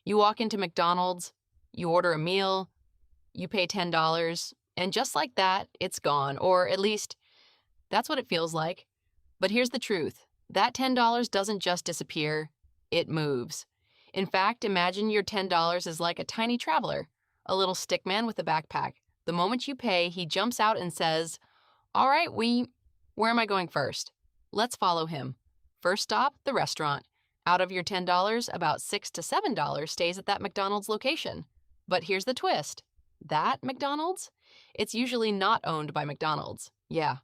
You walk into McDonald's, you order a meal, you pay $10, and just like that, it's gone, or at least that's what it feels like. But here's the truth. That $10 doesn't just disappear, it moves. In fact, imagine your $10 is like a tiny traveler, a little stick man with a backpack. The moment you pay, he jumps out and says, "All right, where am I going first?" Let's follow him. First stop, the restaurant. Out of your $10, about $6 to $7 stays at that McDonald's location. But here's the twist. That McDonald's? It's usually not owned by McDonald's. Yeah.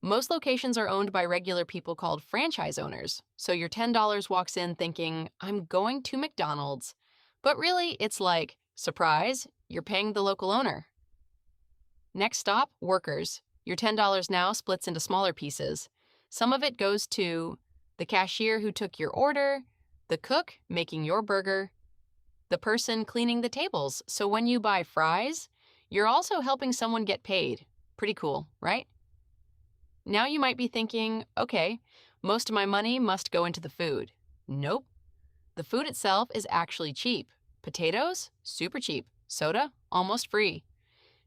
Most locations are owned by regular people called franchise owners. So your $10 walks in thinking, "I'm going to McDonald's." But really, it's like, surprise, you're paying the local owner. Next stop, workers. Your $10 now splits into smaller pieces. Some of it goes to the cashier who took your order, the cook making your burger, the person cleaning the tables. So when you buy fries, you're also helping someone get paid. Pretty cool, right? Now you might be thinking, okay, most of my money must go into the food. Nope. The food itself is actually cheap. Potatoes? Super cheap. Soda? Almost free.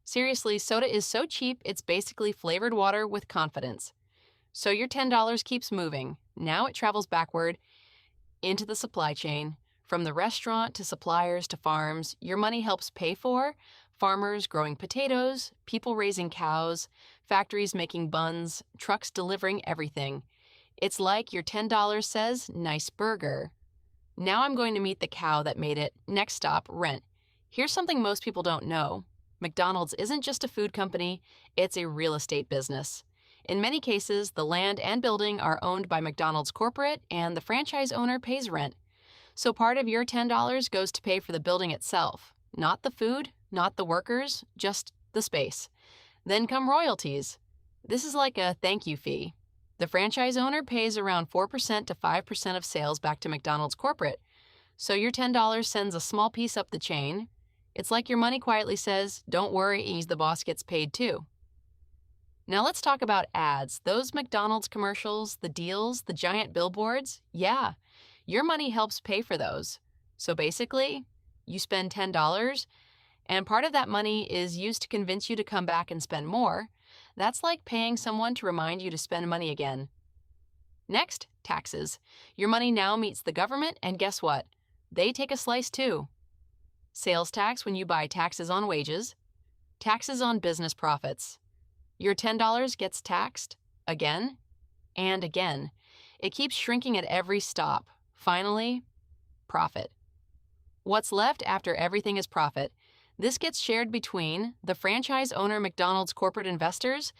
Seriously, soda is so cheap, it's basically flavored water with confidence. So your $10 keeps moving. Now it travels backward into the supply chain. From the restaurant to suppliers to farms, your money helps pay for farmers growing potatoes, people raising cows, factories making buns, trucks delivering everything. It's like your $10 says, "Nice burger." Now I'm going to meet the cow that made it. Next stop, rent. Here's something most people don't know. McDonald's isn't just a food company, it's a real estate business. In many cases, the land and building are owned by McDonald's corporate, and the franchise owner pays rent. So part of your $10 goes to pay for the building itself. Not the food, not the workers, just the space. Then come royalties. This is like a thank you fee. The franchise owner pays around 4% to 5% of sales back to McDonald's corporate. So your $10 sends a small piece up the chain. It's like your money quietly says, "Don't worry, the boss gets paid too." Now let's talk about ads. Those McDonald's commercials, the deals, the giant billboards. Yeah, your money helps pay for those. So basically, you spend $10, and part of that money is used to convince you to come back and spend more. That's like paying someone to remind you to spend money again. Next, taxes. Your money now meets the government, and guess what? They take a slice too. Sales tax when you buy, taxes on wages, taxes on business profits. Your $10 gets taxed again and again. It keeps shrinking at every stop. Finally, profit. What's left after everything is profit? This gets shared between the franchise owner, McDonald's corporate investors,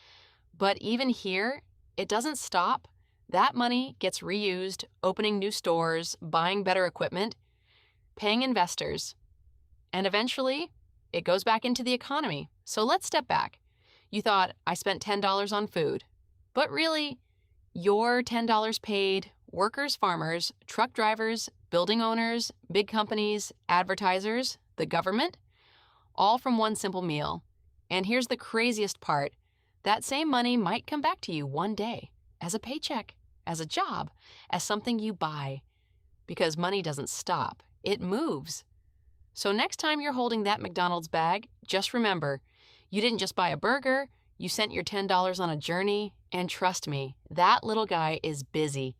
but even here, it doesn't stop. That money gets reused, opening new stores, buying better equipment, paying investors. And eventually, it goes back into the economy. So let's step back. You thought, I spent $10 on food. But really, your $10 paid workers, farmers, truck drivers, building owners, big companies, advertisers, the government, all from one simple meal. And here's the craziest part. That same money might come back to you one day as a paycheck, as a job, as something you buy. Because money doesn't stop. It moves. So next time you're holding that McDonald's bag, just remember, you didn't just buy a burger, you sent your $10 on a journey, and trust me, that little guy is busy.